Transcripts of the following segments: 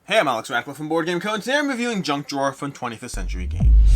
Hey, I'm Alex Ratcliffe from Board Game Co. and today I'm reviewing Junk Drawer from 25th Century Games.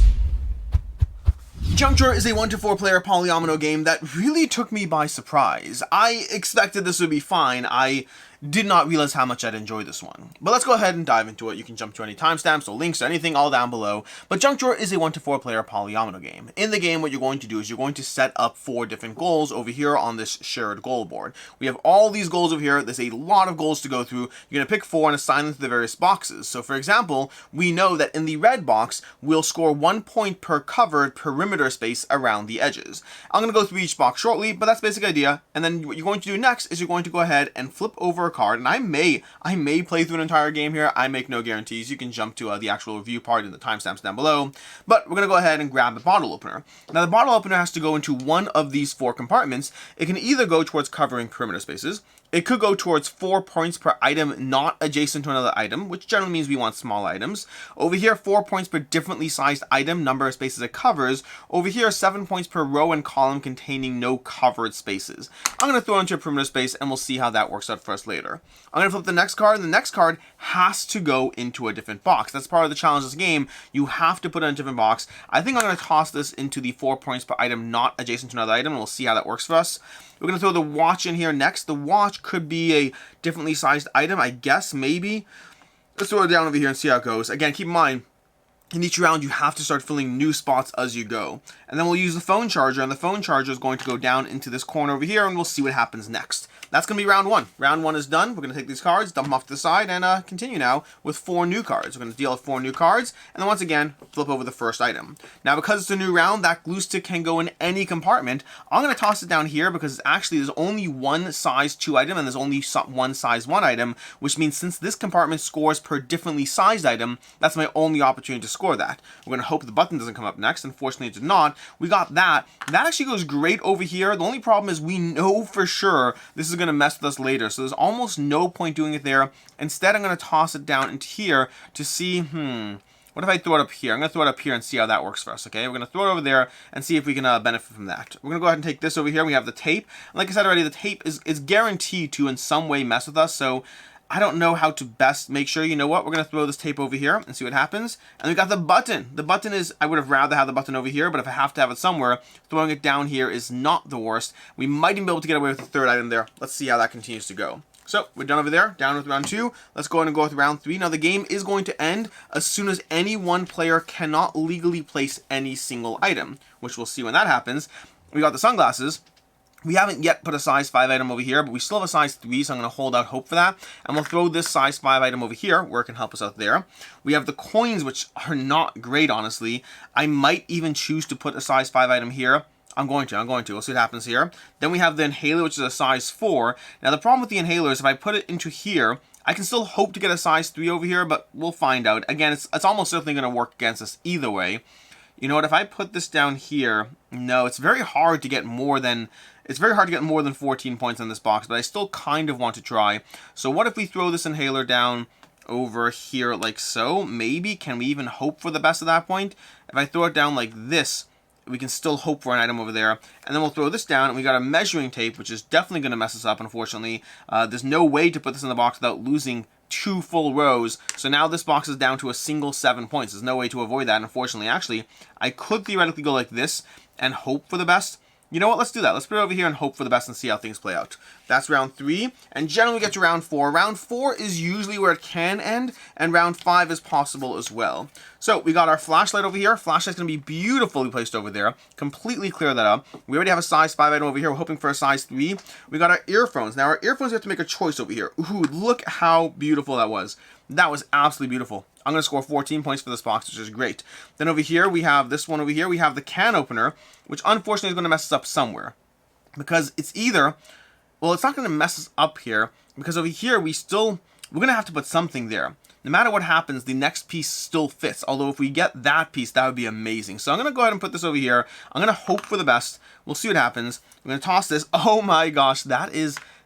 Junk Drawer is a 1 to 4 player polyomino game that really took me by surprise. I expected this would be fine. I did not realize how much I'd enjoy this one. But let's go ahead and dive into it. You can jump to any timestamps or links or anything all down below. But Junk Drawer is a 1 to 4 player polyomino game. In the game, what you're going to do is you're going to set up 4 different goals over here on this shared goal board. We have all these goals over here. There's a lot of goals to go through. You're going to pick 4 and assign them to the various boxes. So for example, we know that in the red box, we'll score 1 point per covered perimeter space around the edges. I'm going to go through each box shortly, but that's the basic idea. And then what you're going to do next is you're going to go ahead and flip over a card, and I may play through an entire game here. I make no guarantees. You can jump to the actual review part in the timestamps down below. But we're going to go ahead and grab the bottle opener. Now the bottle opener has to go into one of these 4 compartments. It can either go towards covering perimeter spaces. It could go towards 4 points per item not adjacent to another item, which generally means we want small items. Over here, 4 points per differently sized item, number of spaces it covers. Over here, 7 points per row and column containing no covered spaces. I'm going to throw it into a perimeter space and we'll see how that works out for us later. I'm going to flip the next card, and the next card has to go into a different box. That's part of the challenge of this game. You have to put it in a different box. I think I'm going to toss this into the 4 points per item not adjacent to another item, and we'll see how that works for us. We're going to throw the watch in here next. The watch could be a differently sized item, I guess, maybe. Let's throw it down over here and see how it goes. Again, keep in mind, in each round, you have to start filling new spots as you go. And then we'll use the phone charger, and the phone charger is going to go down into this corner over here, and we'll see what happens next. That's going to be round 1. Round 1 is done. We're going to take these cards, dump them off to the side, and continue now with 4 new cards. We're going to deal with 4 new cards, and then once again, flip over the first item. Now, because it's a new round, that glue stick can go in any compartment. I'm going to toss it down here because there's only one size 2 item, and there's only one size 1 item, which means since this compartment scores per differently sized item, that's my only opportunity to score that. We're going to hope the button doesn't come up next. Unfortunately, it did not. We got that. That actually goes great over here. The only problem is we know for sure this is going to mess with us later, so there's almost no point doing it there. Instead, I'm going to toss it down into here to see, what if I throw it up here? I'm going to throw it up here and see how that works for us, okay? We're going to throw it over there and see if we can benefit from that. We're going to go ahead and take this over here. We have the tape. And like I said already, the tape is guaranteed to in some way mess with us, so I don't know how to best make sure. You know what? We're going to throw this tape over here and see what happens. And we got the button. The button is, I would have rather have the button over here, but if I have to have it somewhere, throwing it down here is not the worst. We might even be able to get away with the third item there. Let's see how that continues to go. So, we're done over there, down with round 2. Let's go ahead and go with round 3. Now, the game is going to end as soon as any one player cannot legally place any single item, which we'll see when that happens. We got the sunglasses. We haven't yet put a size 5 item over here, but we still have a size 3, so I'm going to hold out hope for that. And we'll throw this size 5 item over here, where it can help us out there. We have the coins, which are not great, honestly. I might even choose to put a size 5 item here. I'm going to. We'll see what happens here. Then we have the inhaler, which is a size 4. Now, the problem with the inhaler is if I put it into here, I can still hope to get a size 3 over here, but we'll find out. Again, it's almost certainly going to work against us either way. You know what? If I put this down here, no, it's very hard to get more than 14 points in this box, but I still kind of want to try. So what if we throw this inhaler down over here like so? Maybe. Can we even hope for the best at that point? If I throw it down like this, we can still hope for an item over there. And then we'll throw this down, and we got a measuring tape, which is definitely going to mess us up, unfortunately. There's no way to put this in the box without losing 2 full rows. So now this box is down to a single 7 points. There's no way to avoid that, unfortunately. Actually, I could theoretically go like this and hope for the best. You know what? Let's do that. Let's put it over here and hope for the best and see how things play out. That's round 3. And generally we get to round 4. Round 4 is usually where it can end, and round 5 is possible as well. So we got our flashlight over here. Flashlight's going to be beautifully placed over there. Completely clear that up. We already have a size 5 item over here. We're hoping for a size 3. We got our earphones. Now our earphones, we have to make a choice over here. Ooh, look how beautiful that was. That was absolutely beautiful. I'm going to score 14 points for this box, which is great. Then over here, we have this one over here. We have the can opener, which unfortunately is going to mess us up somewhere. Because it's either, well, it's not going to mess us up here, because over here, we're going to have to put something there. No matter what happens, the next piece still fits. Although if we get that piece, that would be amazing. So I'm going to go ahead and put this over here. I'm going to hope for the best. We'll see what happens. I'm going to toss this. Oh my gosh, that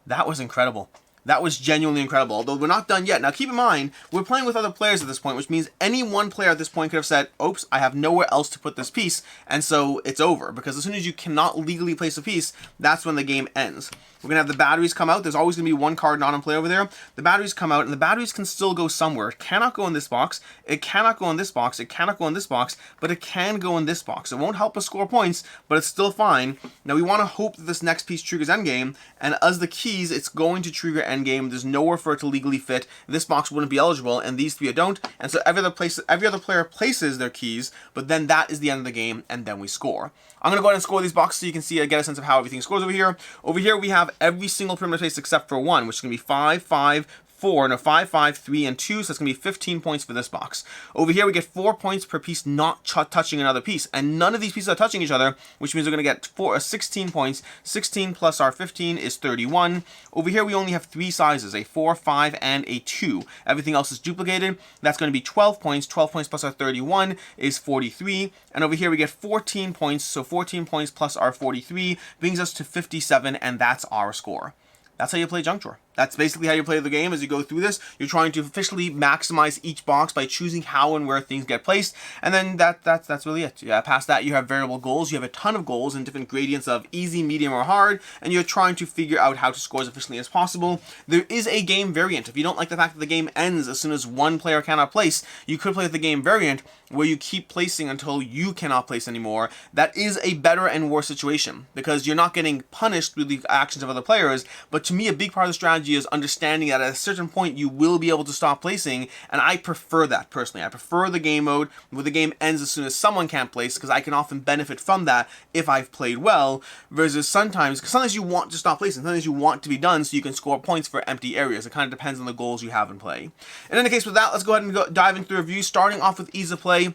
was incredible. That was genuinely incredible, although we're not done yet. Now, keep in mind, we're playing with other players at this point, which means any one player at this point could have said, oops, I have nowhere else to put this piece, and so it's over. Because as soon as you cannot legally place a piece, that's when the game ends. We're going to have the batteries come out. There's always going to be one card not in play over there. The batteries come out, and the batteries can still go somewhere. It cannot go in this box. It cannot go in this box. It cannot go in this box, but it can go in this box. It won't help us score points, but it's still fine. Now, we want to hope that this next piece triggers endgame, and as the keys, it's going to trigger endgame. There's nowhere for it to legally fit. This box wouldn't be eligible, and these three don't, and so every other player places their keys, but then that is the end of the game, and then we score. I'm going to go ahead and score these boxes so you can see, get a sense of how everything scores over here. Over here, we have every single perimeter space except for one, which is going to be 5, 5, 4, no, 5, 5, 3, and 2, so it's going to be 15 points for this box. Over here, we get 4 points per piece not touching another piece, and none of these pieces are touching each other, which means we're going to get 16 points. 16 plus our 15 is 31. Over here, we only have 3 sizes, a 4, 5, and a 2. Everything else is duplicated. That's going to be 12 points. 12 points plus our 31 is 43, and over here, we get 14 points, so 14 points plus our 43 brings us to 57, and that's our score. That's how you play Junk Drawer. That's basically how you play the game. As you go through this, you're trying to officially maximize each box by choosing how and where things get placed, and then that's really it. Yeah, past that, you have variable goals. You have a ton of goals in different gradients of easy, medium, or hard, and you're trying to figure out how to score as efficiently as possible. There is a game variant. If you don't like the fact that the game ends as soon as one player cannot place, you could play the game variant where you keep placing until you cannot place anymore. That is a better and worse situation because you're not getting punished through the actions of other players, but to me, a big part of the strategy is understanding that at a certain point you will be able to stop placing, and I prefer that personally. I prefer the game mode where the game ends as soon as someone can't place because I can often benefit from that if I've played well, versus sometimes you want to stop placing, sometimes you want to be done so you can score points for empty areas. It kind of depends on the goals you have in play. In any case, with that, let's go ahead and dive into the review, starting off with ease of play.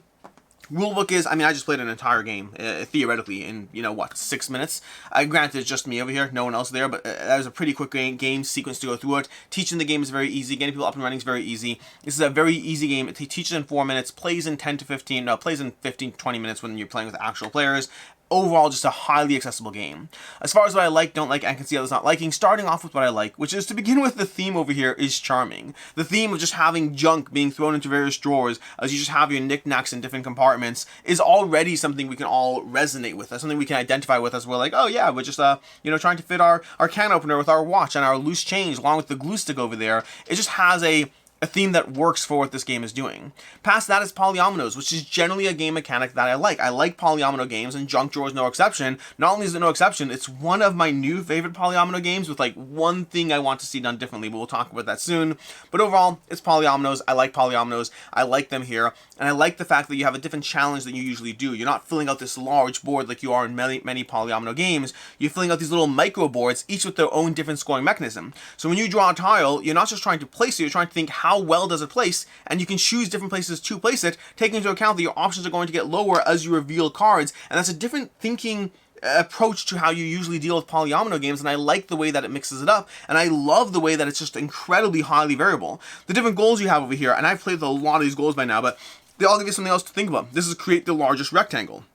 Rulebook is, I just played an entire game, theoretically, in, 6 minutes. Granted, it's just me over here, no one else there, but that was a pretty quick game sequence to go through it. Teaching the game is very easy, getting people up and running is very easy. This is a very easy game. It teaches in 4 minutes, plays in 10 to 15, plays in 15 to 20 minutes when you're playing with actual players. Overall, just a highly accessible game. As far as what I like, don't like, and can see others not liking, starting off with what I like, which is, to begin with, the theme over here is charming. The theme of just having junk being thrown into various drawers as you just have your knickknacks in different compartments is already something we can all resonate with. That's something we can identify with as we're like, oh yeah, we're just, trying to fit our can opener with our watch and our loose change along with the glue stick over there. It just has a theme that works for what this game is doing. Past that is polyominoes, which is generally a game mechanic that I like. I like polyomino games, and Junk Drawer is no exception. Not only is it no exception, it's one of my new favorite polyomino games with one thing I want to see done differently, but we'll talk about that soon. But overall, it's polyominoes. I like polyominoes. I like them here, and I like the fact that you have a different challenge than you usually do. You're not filling out this large board like you are in many polyomino games. You're filling out these little micro boards, each with their own different scoring mechanism. So when you draw a tile, you're not just trying to place it, you're trying to think how well does it place, and you can choose different places to place it, taking into account that your options are going to get lower as you reveal cards, and that's a different thinking approach to how you usually deal with polyomino games, and I like the way that it mixes it up, and I love the way that it's just incredibly highly variable. The different goals you have over here, and I've played with a lot of these goals by now, but they all give you something else to think about. This is create the largest rectangle.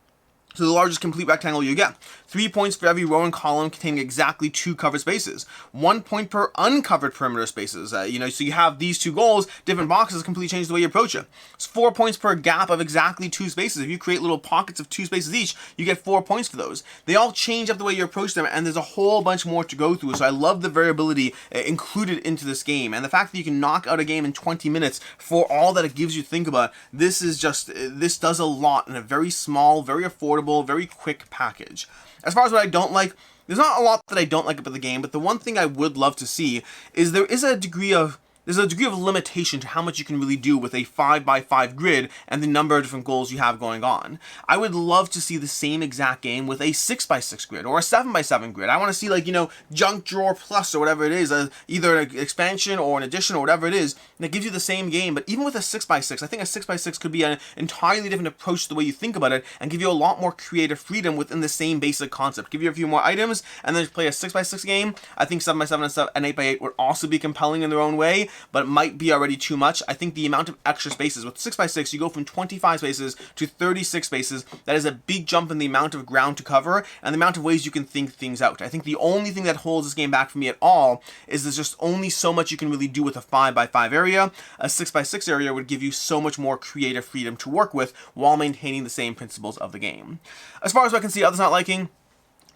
So the largest complete rectangle you get. 3 points for every row and column containing exactly 2 covered spaces. 1 point per uncovered perimeter spaces. So you have these 2 goals, different boxes completely change the way you approach it. It's 4 points per gap of exactly 2 spaces. If you create little pockets of 2 spaces each, you get 4 points for those. They all change up the way you approach them, and there's a whole bunch more to go through. So I love the variability included into this game, and the fact that you can knock out a game in 20 minutes for all that it gives you to think about. This does a lot in a very small, very affordable, very quick package. As far as what I don't like, there's not a lot that I don't like about the game, but the one thing I would love to see is there's a degree of limitation to how much you can really do with a 5x5 grid and the number of different goals you have going on. I would love to see the same exact game with a 6x6 grid or a 7x7 grid. I want to see Junk Drawer Plus or whatever it is, either an expansion or an addition or whatever it is that gives you the same game. But even with a 6x6, I think a 6x6 could be an entirely different approach to the way you think about it and give you a lot more creative freedom within the same basic concept. Give you a few more items and then play a 6x6 game. I think 7x7 and 8x8 would also be compelling in their own way, but it might be already too much. I think the amount of extra spaces with 6x6, you go from 25 spaces to 36 spaces. That is a big jump in the amount of ground to cover and the amount of ways you can think things out. I think the only thing that holds this game back for me at all is there's just only so much you can really do with a 5x5 area. A 6x6 area would give you so much more creative freedom to work with while maintaining the same principles of the game. As far as I can see others not liking,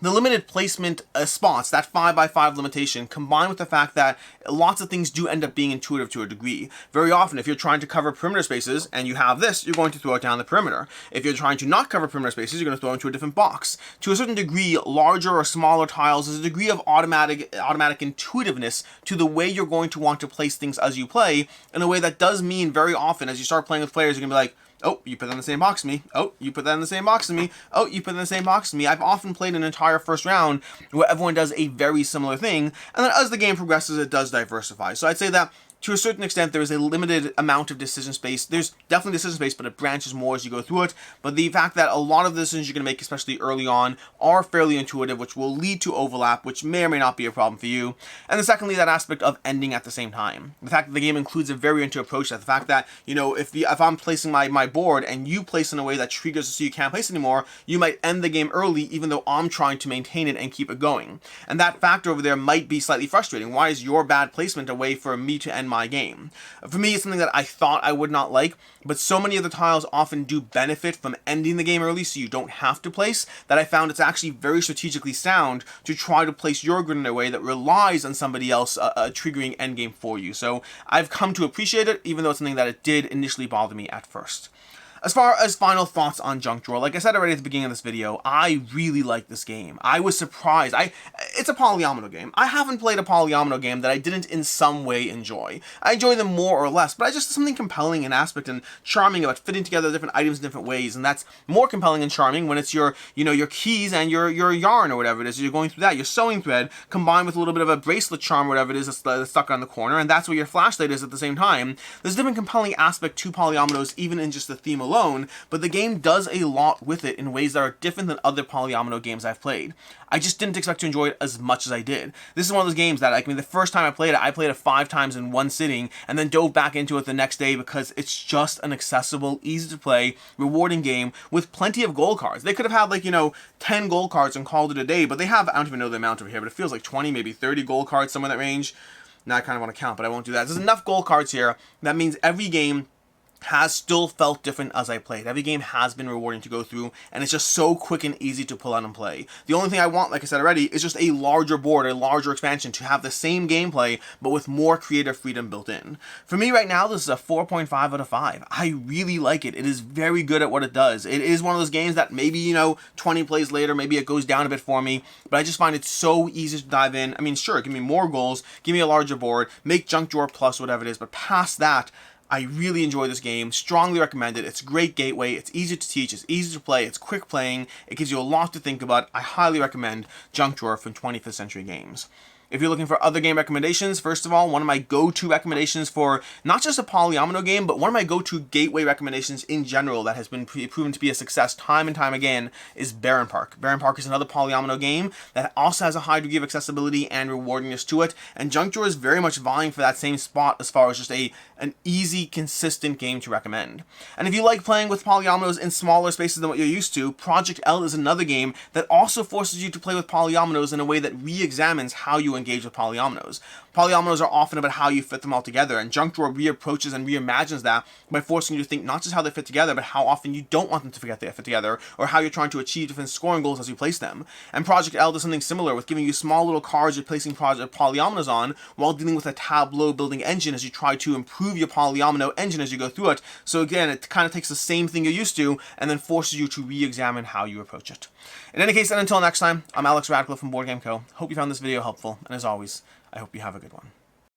The limited placement spots, that 5x5 limitation, combined with the fact that lots of things do end up being intuitive to a degree. Very often, if you're trying to cover perimeter spaces and you have this, you're going to throw it down the perimeter. If you're trying to not cover perimeter spaces, you're going to throw it into a different box. To a certain degree, larger or smaller tiles is a degree of automatic intuitiveness to the way you're going to want to place things as you play, in a way that does mean very often as you start playing with players, you're going to be like, oh, you put that in the same box as me. Oh, you put that in the same box as me. Oh, you put that in the same box as me. I've often played an entire first round where everyone does a very similar thing, and then as the game progresses, it does diversify. So I'd say that to a certain extent, there is a limited amount of decision space. There's definitely decision space, but it branches more as you go through it. But the fact that a lot of the decisions you're going to make, especially early on, are fairly intuitive, which will lead to overlap, which may or may not be a problem for you. And then secondly, that aspect of ending at the same time. The fact that the game includes a variant to approach that. The fact that, you know, if I'm placing my board and you place in a way that triggers so you can't place anymore, you might end the game early, even though I'm trying to maintain it and keep it going. And that factor over there might be slightly frustrating. Why is your bad placement a way for me to end my game? For me, it's something that I thought I would not like, but so many of the tiles often do benefit from ending the game early so you don't have to place, that I found it's actually very strategically sound to try to place your grid in a way that relies on somebody else triggering endgame for you. So I've come to appreciate it, even though it's something that it did initially bother me at first. As far as final thoughts on Junk Drawer, like I said already at the beginning of this video, I really like this game. I was surprised. It's a polyomino game. I haven't played a polyomino game that I didn't in some way enjoy. I enjoy them more or less, but I just something compelling in aspect and charming about fitting together different items in different ways, and that's more compelling and charming when it's your keys and your yarn or whatever it is. You're going through that, your sewing thread, combined with a little bit of a bracelet charm or whatever it is that's stuck on the corner, and that's where your flashlight is at the same time. There's a different compelling aspect to polyominoes, even in just the theme alone, but the game does a lot with it in ways that are different than other polyomino games I've played. I just didn't expect to enjoy it as much as I did. This is one of those games that, the first time I played it 5 times in one sitting, and then dove back into it the next day because it's just an accessible, easy to play, rewarding game with plenty of gold cards. They could have had 10 gold cards and called it a day, but they have, I don't even know the amount over here, but it feels like 20, maybe 30 gold cards, somewhere in that range. Now I kind of want to count, but I won't do that. There's enough gold cards here. That means every game has still felt different as I played. Every game has been rewarding to go through, and it's just so quick and easy to pull out and play. The only thing I want, like I said already, is just a larger board, a larger expansion to have the same gameplay, but with more creative freedom built in. For me right now, this is a 4.5 out of 5. I really like it. It is very good at what it does. It is one of those games that maybe, 20 plays later, maybe it goes down a bit for me, but I just find it so easy to dive in. I mean, sure, give me more goals, give me a larger board, make Junk Drawer Plus, whatever it is, but past that, I really enjoy this game, strongly recommend it. It's a great gateway, it's easy to teach, it's easy to play, it's quick playing, it gives you a lot to think about. I highly recommend Junk Drawer from 25th Century Games. If you're looking for other game recommendations, first of all, one of my go-to recommendations for not just a polyomino game, but one of my go-to gateway recommendations in general that has been proven to be a success time and time again is Baron Park. Baron Park is another polyomino game that also has a high degree of accessibility and rewardingness to it, and Junk Drawer is very much vying for that same spot as far as just an easy, consistent game to recommend. And if you like playing with polyominoes in smaller spaces than what you're used to, Project L is another game that also forces you to play with polyominoes in a way that re-examines how you engage with polyominoes. Polyominoes are often about how you fit them all together, and Junk Drawer reapproaches and reimagines that by forcing you to think not just how they fit together, but how often you don't want them to forget they fit together, or how you're trying to achieve different scoring goals as you place them. And Project L does something similar with giving you small little cards you're placing polyominoes on, while dealing with a tableau building engine as you try to improve your polyomino engine as you go through it. So again, it kind of takes the same thing you're used to, and then forces you to re-examine how you approach it. In any case, and until next time, I'm Alex Radcliffe from Board Game Co. Hope you found this video helpful, and as always, I hope you have a good one.